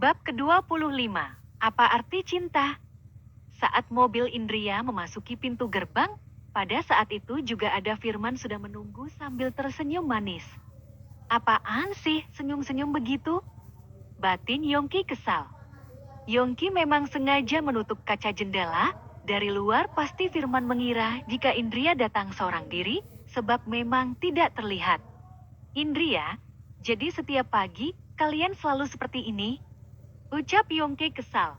Bab ke-25. Apa arti cinta? Saat mobil Indria memasuki pintu gerbang, pada saat itu juga ada Firman sudah menunggu sambil tersenyum manis. Apaan sih senyum-senyum begitu? Batin Yongki kesal. Yongki memang sengaja menutup kaca jendela, dari luar pasti Firman mengira jika Indria datang seorang diri, sebab memang tidak terlihat. Indria, jadi setiap pagi kalian selalu seperti ini? Ucap Yongki kesal.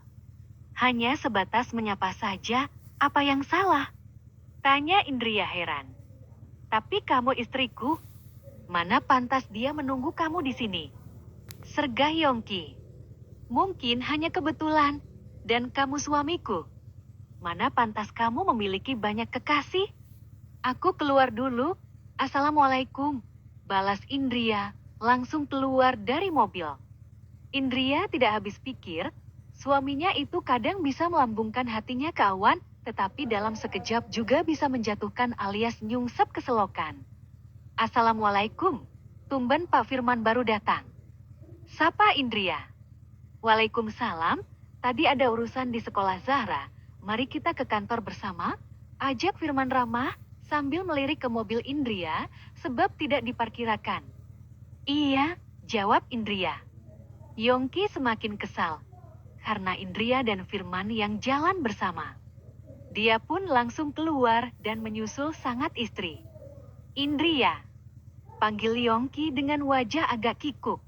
Hanya sebatas menyapa saja, apa yang salah? Tanya Indria heran. Tapi kamu istriku, mana pantas dia menunggu kamu di sini? Sergah Yongki. Mungkin hanya kebetulan, dan kamu suamiku. Mana pantas kamu memiliki banyak kekasih? Aku keluar dulu, Assalamualaikum. Balas Indria, langsung keluar dari mobil. Indria tidak habis pikir, suaminya itu kadang bisa melambungkan hatinya ke awan, tetapi dalam sekejap juga bisa menjatuhkan alias nyungsep keselokan. Assalamualaikum, tumben Pak Firman baru datang. Sapa Indria. Waalaikumsalam, tadi ada urusan di sekolah Zahra, mari kita ke kantor bersama, ajak Firman ramah, sambil melirik ke mobil Indria, sebab tidak diparkirakan. Iya, jawab Indria. Yongki semakin kesal, karena Indria dan Firman yang jalan bersama. Dia pun langsung keluar dan menyusul sangat istri. Indria, panggil Yongki dengan wajah agak kikuk.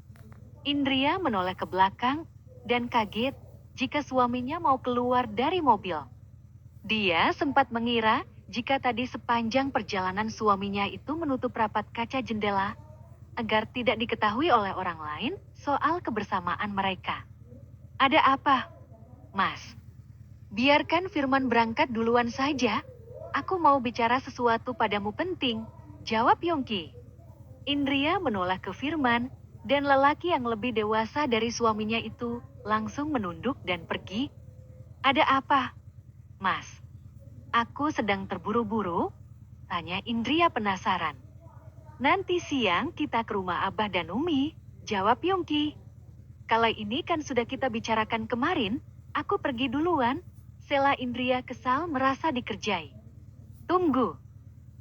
Indria menoleh ke belakang dan kaget jika suaminya mau keluar dari mobil. Dia sempat mengira jika tadi sepanjang perjalanan suaminya itu menutup rapat kaca jendela, agar tidak diketahui oleh orang lain soal kebersamaan mereka. Ada apa, Mas? Biarkan Firman berangkat duluan saja. Aku mau bicara sesuatu padamu penting, jawab Yongki. Indria menoleh ke Firman, dan lelaki yang lebih dewasa dari suaminya itu langsung menunduk dan pergi. Ada apa, Mas? Aku sedang terburu-buru, tanya Indria penasaran. Nanti siang kita ke rumah Abah dan Umi, jawab Yongki. Kalau ini kan sudah kita bicarakan kemarin, aku pergi duluan, sela Indria kesal merasa dikerjai. Tunggu,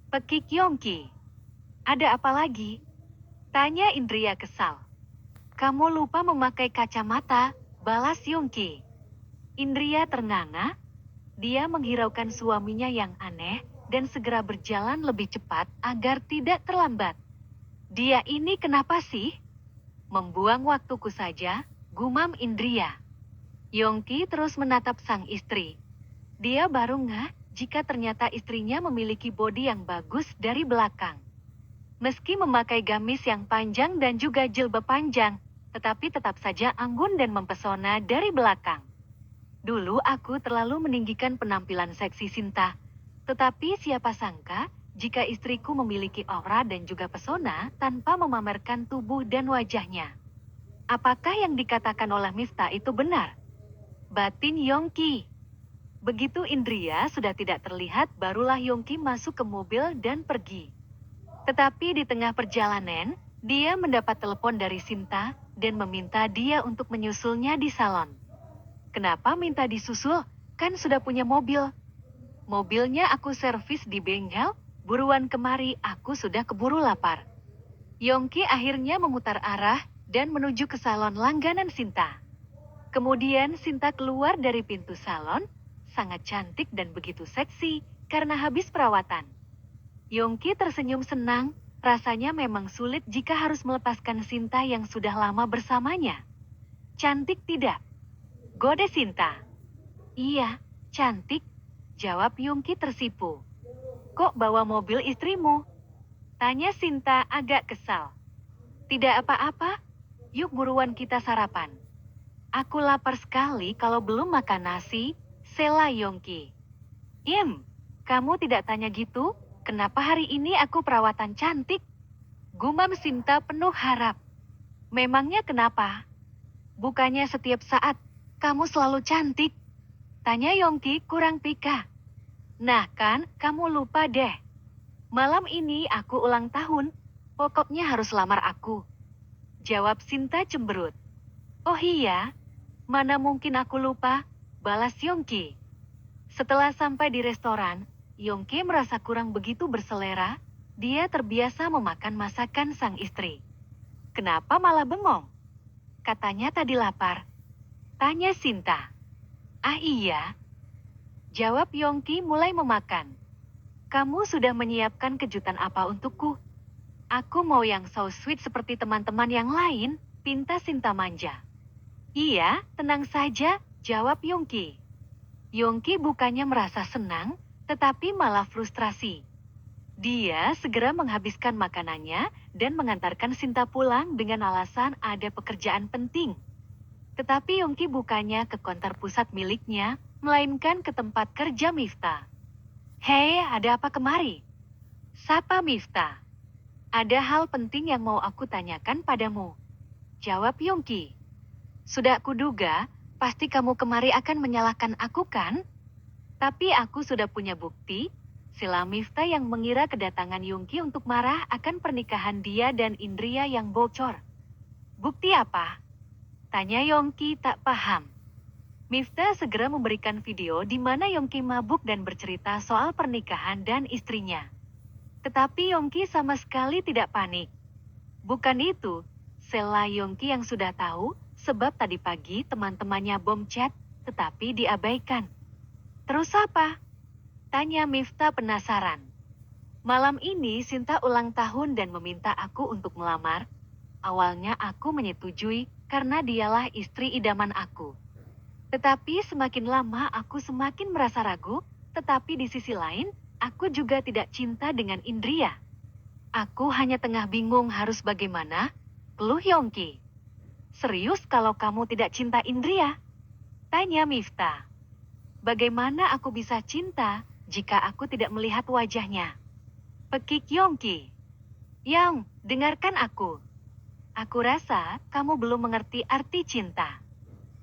pekik Yongki. Ada apa lagi? Tanya Indria kesal. Kamu lupa memakai kacamata, balas Yongki. Indria ternganga, dia menghiraukan suaminya yang aneh, dan segera berjalan lebih cepat agar tidak terlambat. Dia ini kenapa sih? Membuang waktuku saja, gumam Indria. Yongki terus menatap sang istri. Dia baru ngeh jika ternyata istrinya memiliki bodi yang bagus dari belakang. Meski memakai gamis yang panjang dan juga jilbab panjang, tetapi tetap saja anggun dan mempesona dari belakang. Dulu aku terlalu meninggikan penampilan seksi Sinta, tetapi siapa sangka jika istriku memiliki aura dan juga pesona tanpa memamerkan tubuh dan wajahnya. Apakah yang dikatakan oleh Mista itu benar? Batin Yongki. Begitu Indria sudah tidak terlihat, barulah Yongki masuk ke mobil dan pergi. Tetapi di tengah perjalanan, dia mendapat telepon dari Sinta dan meminta dia untuk menyusulnya di salon. Kenapa minta disusul? Kan sudah punya mobil. Mobilnya aku servis di bengkel, buruan kemari, aku sudah keburu lapar. Yongki akhirnya memutar arah dan menuju ke salon langganan Sinta. Kemudian Sinta keluar dari pintu salon, sangat cantik dan begitu seksi karena habis perawatan. Yongki tersenyum senang, rasanya memang sulit jika harus melepaskan Sinta yang sudah lama bersamanya. Cantik tidak? Gode Sinta. Iya, cantik, jawab Yongki tersipu. Kok bawa mobil istrimu? Tanya Sinta agak kesal. Tidak apa-apa, yuk buruan kita sarapan. Aku lapar sekali kalau belum makan nasi, sela Yongki. Kamu tidak tanya gitu, kenapa hari ini aku perawatan cantik? Gumam Sinta penuh harap. Memangnya kenapa? Bukannya setiap saat, kamu selalu cantik? Tanya Yongki kurang pika. Nah kan, kamu lupa deh. Malam ini aku ulang tahun, pokoknya harus lamar aku. Jawab Sinta cemberut. Oh iya, Mana mungkin aku lupa, balas Yongki. Setelah sampai di restoran, Yongki merasa kurang begitu berselera. Dia terbiasa memakan masakan sang istri. Kenapa malah bengong? Katanya tadi lapar. Tanya Sinta. Ah iya. Jawab Yongki mulai memakan. Kamu sudah menyiapkan kejutan apa untukku? Aku mau yang so sweet seperti teman-teman yang lain, pinta Sinta manja. Iya, tenang saja, jawab Yongki. Yongki bukannya merasa senang, tetapi malah frustrasi. Dia segera menghabiskan makanannya dan mengantarkan Sinta pulang dengan alasan ada pekerjaan penting. Tetapi Yongki bukannya ke kantor pusat miliknya, melainkan ke tempat kerja Miftah. Hei, ada apa kemari? Sapa Miftah. Ada hal penting yang mau aku tanyakan padamu. Jawab Yongki. Sudah kuduga, pasti kamu kemari akan menyalahkan aku kan? Tapi aku sudah punya bukti, sila Miftah yang mengira kedatangan Yongki untuk marah akan pernikahan dia dan Indria yang bocor. Bukti apa? Tanya Yongki tak paham. Miftah segera memberikan video di mana Yongki mabuk dan bercerita soal pernikahan dan istrinya. Tetapi Yongki sama sekali tidak panik. Bukan itu, sela Yongki yang sudah tahu, sebab tadi pagi teman-temannya bom chat, tetapi diabaikan. Terus apa? Tanya Miftah penasaran. Malam ini Sinta ulang tahun dan meminta aku untuk melamar. Awalnya aku menyetujui karena dialah istri idaman aku. Tetapi semakin lama aku semakin merasa ragu, tetapi di sisi lain, aku juga tidak cinta dengan Indria. Aku hanya tengah bingung harus bagaimana, keluh Yongki. Serius kalau kamu tidak cinta Indria? Tanya Miftah. Bagaimana aku bisa cinta jika aku tidak melihat wajahnya? Pekik Yongki. Yang, dengarkan aku. Aku rasa kamu belum mengerti arti cinta.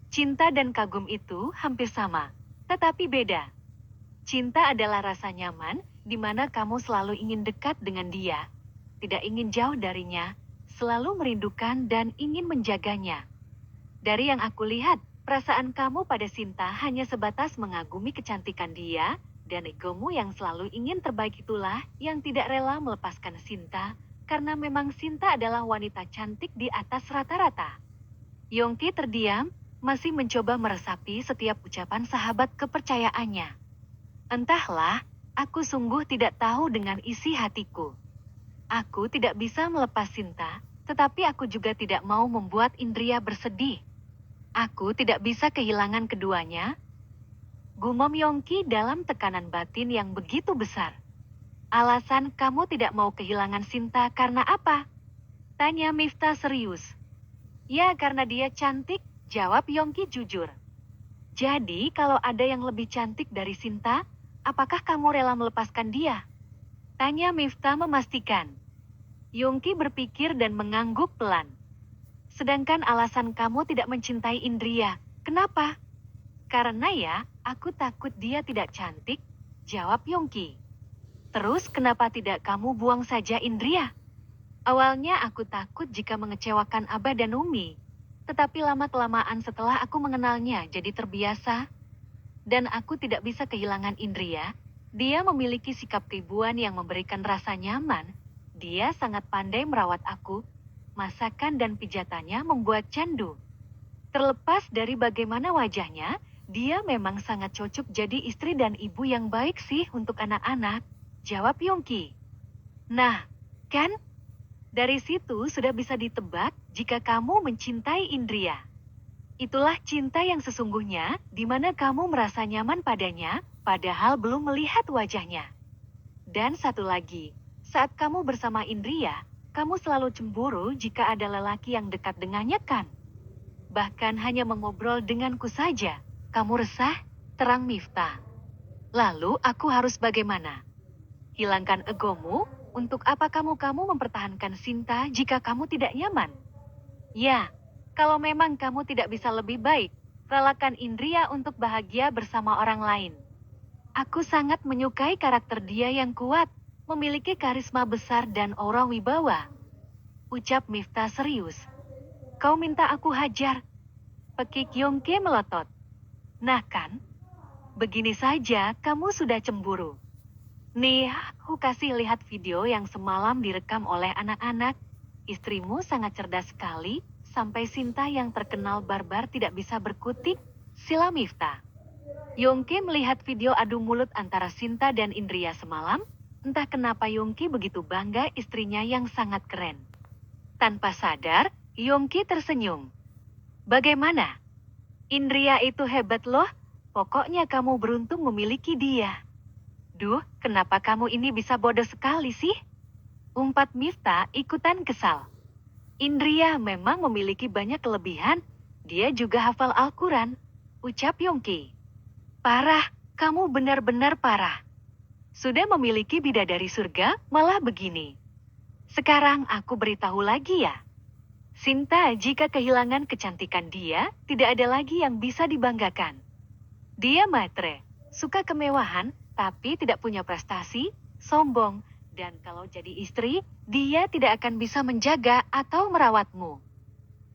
Cinta dan kagum itu hampir sama, tetapi beda. Cinta adalah rasa nyaman, di mana kamu selalu ingin dekat dengan dia, tidak ingin jauh darinya, selalu merindukan dan ingin menjaganya. Dari yang aku lihat, perasaan kamu pada Sinta hanya sebatas mengagumi kecantikan dia, dan egomu yang selalu ingin terbaik itulah yang tidak rela melepaskan Sinta, karena memang Sinta adalah wanita cantik di atas rata-rata. Yongki terdiam, masih mencoba meresapi setiap ucapan sahabat kepercayaannya. Entahlah, aku sungguh tidak tahu dengan isi hatiku. Aku tidak bisa melepas Sinta, tetapi aku juga tidak mau membuat Indria bersedih. Aku tidak bisa kehilangan keduanya. Gumam Yongki dalam tekanan batin yang begitu besar. Alasan kamu tidak mau kehilangan Sinta karena apa? Tanya Miftah serius. Ya karena dia cantik, jawab Yongki jujur. Jadi kalau ada yang lebih cantik dari Sinta, apakah kamu rela melepaskan dia? Tanya Miftah memastikan. Yongki berpikir dan mengangguk pelan. Sedangkan alasan kamu tidak mencintai Indria, kenapa? Karena ya, aku takut dia tidak cantik, jawab Yongki. Terus kenapa tidak kamu buang saja Indria? Awalnya aku takut jika mengecewakan Abah dan Umi. Tetapi lama-kelamaan setelah aku mengenalnya jadi terbiasa. Dan aku tidak bisa kehilangan Indria. Dia memiliki sikap keibuan yang memberikan rasa nyaman. Dia sangat pandai merawat aku. Masakan dan pijatannya membuat candu. Terlepas dari bagaimana wajahnya, dia memang sangat cocok jadi istri dan ibu yang baik sih untuk anak-anak, jawab Yongki. Nah, kan? Dari situ sudah bisa ditebak jika kamu mencintai Indria. Itulah cinta yang sesungguhnya, di mana kamu merasa nyaman padanya, padahal belum melihat wajahnya. Dan satu lagi, saat kamu bersama Indria, kamu selalu cemburu jika ada lelaki yang dekat dengannya kan? Bahkan hanya mengobrol denganku saja, kamu resah, terang Miftah. Lalu aku harus bagaimana? Hilangkan egomu? Untuk apa kamu mempertahankan Sinta jika kamu tidak nyaman? Ya, kalau memang kamu tidak bisa lebih baik, relakan Indria untuk bahagia bersama orang lain. Aku sangat menyukai karakter dia yang kuat, memiliki karisma besar dan aura wibawa. Ucap Miftah serius. Kau minta aku hajar? Pekik Yongke melotot. Nah kan, begini saja kamu sudah cemburu. Nih, aku kasih lihat video yang semalam direkam oleh anak-anak. Istrimu sangat cerdas sekali, sampai Sinta yang terkenal barbar tidak bisa berkutik, sila Miftah. Yongki melihat video adu mulut antara Sinta dan Indria semalam, entah kenapa Yongki begitu bangga istrinya yang sangat keren. Tanpa sadar, Yongki tersenyum. Bagaimana? Indria itu hebat loh, pokoknya kamu beruntung memiliki dia. Duh, kenapa kamu ini bisa bodoh sekali sih? Umpat Miftah ikutan kesal. Indria memang memiliki banyak kelebihan, dia juga hafal Al-Quran, ucap Yongki. Parah, kamu benar-benar parah. Sudah memiliki bidadari surga, malah begini. Sekarang aku beritahu lagi ya. Sinta jika kehilangan kecantikan dia, tidak ada lagi yang bisa dibanggakan. Dia matre, suka kemewahan, tapi tidak punya prestasi, sombong, dan kalau jadi istri, dia tidak akan bisa menjaga atau merawatmu.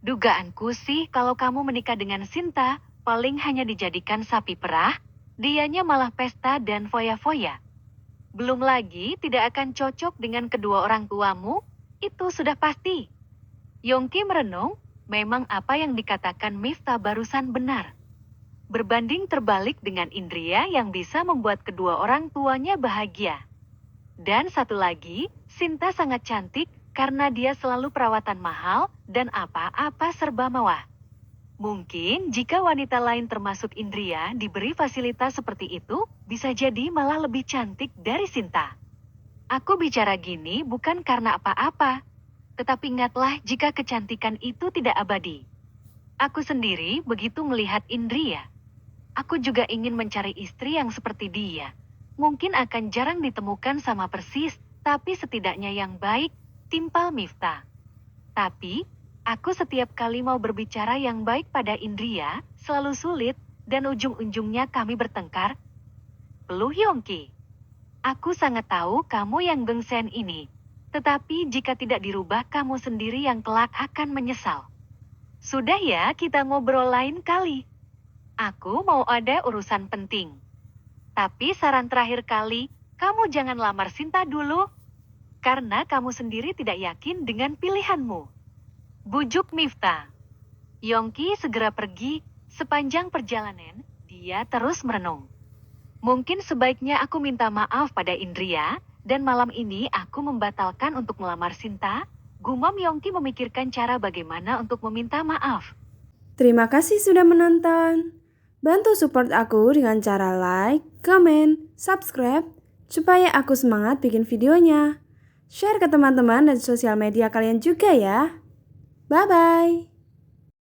Dugaanku sih kalau kamu menikah dengan Sinta, paling hanya dijadikan sapi perah, dianya malah pesta dan foya-foya. Belum lagi tidak akan cocok dengan kedua orang tuamu, itu sudah pasti. Yongki merenung, memang apa yang dikatakan Miftah barusan benar. Berbanding terbalik dengan Indria yang bisa membuat kedua orang tuanya bahagia. Dan satu lagi, Sinta sangat cantik karena dia selalu perawatan mahal dan apa-apa serba mewah. Mungkin jika wanita lain termasuk Indria diberi fasilitas seperti itu, bisa jadi malah lebih cantik dari Sinta. Aku bicara gini bukan karena apa-apa. Tetapi ingatlah jika kecantikan itu tidak abadi. Aku sendiri begitu melihat Indria. Aku juga ingin mencari istri yang seperti dia. Mungkin akan jarang ditemukan sama persis, tapi setidaknya yang baik, timpal Miftah. Tapi, aku setiap kali mau berbicara yang baik pada Indria, selalu sulit, dan ujung-ujungnya kami bertengkar. Peluh Yongki. Aku sangat tahu kamu yang gengsen ini. Tetapi jika tidak dirubah kamu sendiri yang kelak akan menyesal. Sudah ya, kita ngobrol lain kali. Aku mau ada urusan penting. Tapi saran terakhir kali, kamu jangan lamar Sinta dulu. Karena kamu sendiri tidak yakin dengan pilihanmu. Bujuk Miftah. Yongki segera pergi, sepanjang perjalanan, dia terus merenung. Mungkin sebaiknya aku minta maaf pada Indria, dan malam ini aku membatalkan untuk melamar Sinta. Gumam Yongki memikirkan cara bagaimana untuk meminta maaf. Terima kasih sudah menonton. Bantu support aku dengan cara like, comment, subscribe, supaya aku semangat bikin videonya. Share ke teman-teman dan sosial media kalian juga ya. Bye-bye.